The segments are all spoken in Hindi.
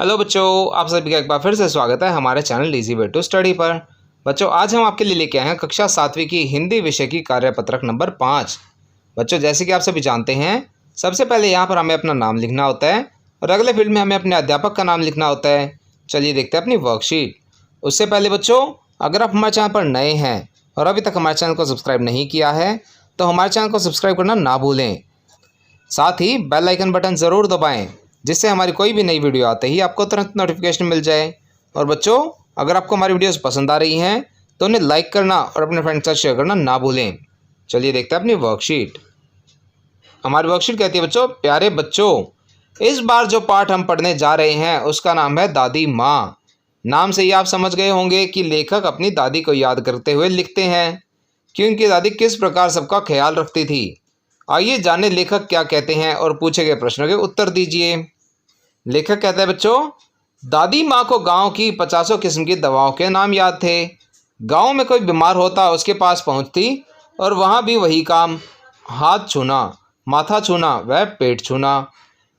हेलो बच्चों, आप सभी का एक बार फिर से स्वागत है हमारे channel easy way to study पर। बच्चों, आज हम आपके लिए लेके आए हैं कक्षा 7वीं की हिंदी विषय की कार्यपत्रक नंबर 5। बच्चों, जैसे कि आप सभी जानते हैं, सबसे पहले यहाँ पर हमें अपना नाम लिखना होता है और अगले फील्ड में हमें अपने अध्यापक का नाम लिखना होता है। चलिए देखते हैं अपनी वर्कशीट। उससे पहले बच्चों, अगर आप हमारे चैनल पर नए हैं और अभी तक हमारे चैनल को सब्सक्राइब नहीं किया है तो हमारे चैनल को सब्सक्राइब करना ना भूलें। साथ ही बेल आइकन बटन ज़रूर दबाएं, जिससे हमारी कोई भी नई वीडियो आते ही आपको तुरंत नोटिफिकेशन मिल जाए। और बच्चों, अगर आपको हमारी वीडियोस पसंद आ रही हैं तो उन्हें लाइक करना और अपने फ्रेंड्स के साथ शेयर करना ना भूलें। चलिए देखते हैं अपनी वर्कशीट। हमारी वर्कशीट कहती है बच्चों, प्यारे बच्चों, इस बार जो पाठ हम पढ़ने जा रहे हैं उसका नाम है दादी माँ। नाम से ही आप समझ गए होंगे कि लेखक अपनी दादी को याद करते हुए लिखते हैं कि उनकी दादी किस प्रकार सबका ख्याल रखती थी। आइए जाने लेखक क्या कहते हैं और पूछे गए प्रश्नों के उत्तर दीजिए। लेखक कहता है बच्चों, दादी माँ को गांव की 50 किस्म की दवाओं के नाम याद थे। गांव में कोई बीमार होता उसके पास पहुंचती और वहां भी वही काम, हाथ छूना, माथा छूना व पेट छूना।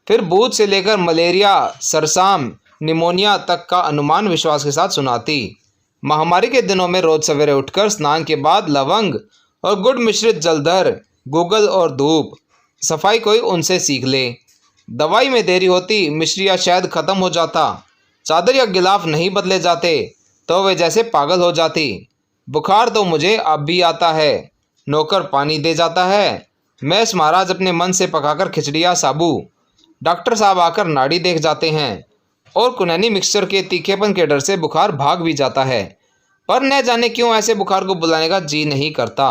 फिर भूत से लेकर मलेरिया, सरसाम, निमोनिया तक का अनुमान विश्वास के साथ सुनाती। महामारी के दिनों में रोज सवेरे उठकर स्नान के बाद लवंग और गुड़ मिश्रित जलधर, गूगल और धूप, सफाई कोई उनसे सीख ले। दवाई में देरी होती, मिश्री या शहद खत्म हो जाता, चादर या गिलाफ नहीं बदले जाते तो वे जैसे पागल हो जाती। बुखार तो मुझे अब भी आता है, नौकर पानी दे जाता है, मैस महाराज अपने मन से पकाकर खिचड़िया साबू, डॉक्टर साहब आकर नाड़ी देख जाते हैं और कुनैनी मिक्सचर के तीखेपन के डर से बुखार भाग भी जाता है। पर न जाने क्यों ऐसे बुखार को बुलाने का जी नहीं करता।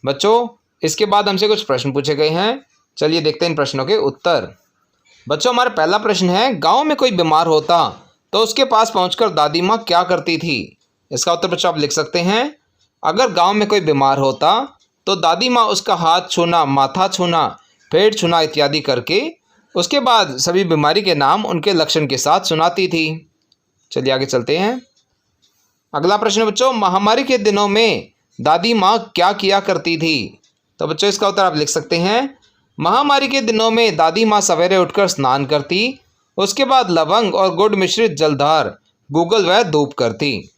बच्चों, इसके बाद हमसे कुछ प्रश्न पूछे गए हैं। चलिए देखते हैं इन प्रश्नों के उत्तर। बच्चों, हमारा पहला प्रश्न है, गांव में कोई बीमार होता तो उसके पास पहुंचकर दादी माँ क्या करती थी। इसका उत्तर बच्चों आप लिख सकते हैं, अगर गांव में कोई बीमार होता तो दादी माँ उसका हाथ छूना, माथा छूना, पेट छूना इत्यादि करके उसके बाद सभी बीमारी के नाम उनके लक्षण के साथ सुनाती थी। चलिए आगे चलते हैं। अगला प्रश्न है बच्चों, महामारी के दिनों में दादी माँ क्या किया करती थी। तो बच्चों इसका उत्तर आप लिख सकते हैं, महामारी के दिनों में दादी माँ सवेरे उठकर स्नान करती, उसके बाद लवंग और गुड़ मिश्रित जलधार, गूगल व धूप करती।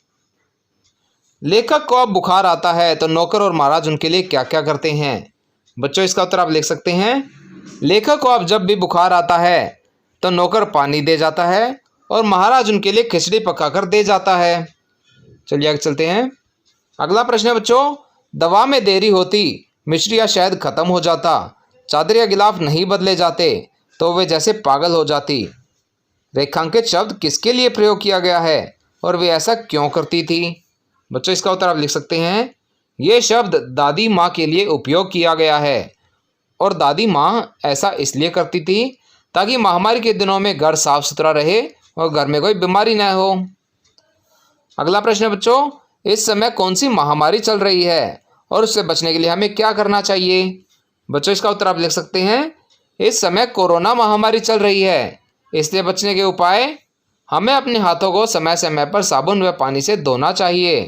लेखक को अब बुखार आता है तो नौकर और महाराज उनके लिए क्या क्या करते हैं। बच्चों इसका उत्तर आप लिख सकते हैं, लेखक को अब जब भी बुखार आता है तो नौकर पानी दे जाता है और महाराज उनके लिए खिचड़ी पकाकर दे जाता है। चलिए आगे चलते हैं। अगला प्रश्न है बच्चों, दवा में देरी होती, मिश्री या शहद खत्म हो जाता, चादर या गिलाफ नहीं बदले जाते तो वे जैसे पागल हो जाती। रेखांकित शब्द किसके लिए प्रयोग किया गया है और वे ऐसा क्यों करती थी। बच्चों इसका उत्तर आप लिख सकते हैं, ये शब्द दादी माँ के लिए उपयोग किया गया है और दादी माँ ऐसा इसलिए करती थी ताकि महामारी के दिनों में घर साफ सुथरा रहे और घर में कोई बीमारी न हो। अगला प्रश्न है बच्चों, इस समय कौन सी महामारी चल रही है और उससे बचने के लिए हमें क्या करना चाहिए। बच्चों इसका उत्तर आप लिख सकते हैं, इस समय कोरोना महामारी चल रही है, इसलिए बचने के उपाय, हमें अपने हाथों को समय समय पर साबुन व पानी से धोना चाहिए।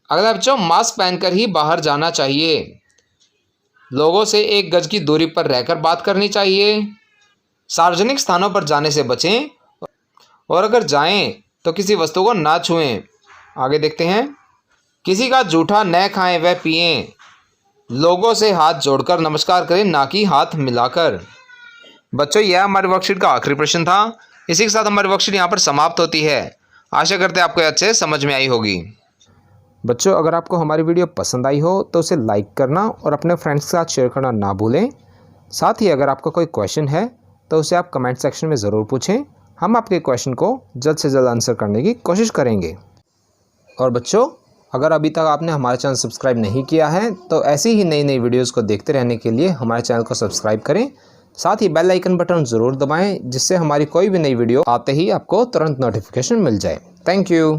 अगला बच्चों, मास्क पहनकर ही बाहर जाना चाहिए, लोगों से 1 गज की दूरी पर रहकर बात करनी चाहिए, सार्वजनिक स्थानों पर जाने से बचें और अगर जाएं तो किसी वस्तु को ना छुएं। आगे देखते हैं। किसी का जूठा न खाएं व पिएं, लोगों से हाथ जोड़कर नमस्कार करें, ना कि हाथ मिलाकर। बच्चों, यह हमारी वर्कशीट का आखिरी प्रश्न था। इसी के साथ हमारी वर्कशीट यहाँ पर समाप्त होती है। आशा करते हैं आपको अच्छे समझ में आई होगी। बच्चों, अगर आपको हमारी वीडियो पसंद आई हो तो उसे लाइक करना और अपने फ्रेंड्स के साथ शेयर करना ना भूलें। साथ ही अगर आपका कोई क्वेश्चन है तो उसे आप कमेंट सेक्शन में ज़रूर पूछें, हम आपके क्वेश्चन को जल्द से जल्द आंसर करने की कोशिश करेंगे। और बच्चों, अगर अभी तक आपने हमारा चैनल सब्सक्राइब नहीं किया है तो ऐसी ही नई नई वीडियोस को देखते रहने के लिए हमारे चैनल को सब्सक्राइब करें। साथ ही बेल आइकन बटन ज़रूर दबाएं, जिससे हमारी कोई भी नई वीडियो आते ही आपको तुरंत नोटिफिकेशन मिल जाए। Thank you.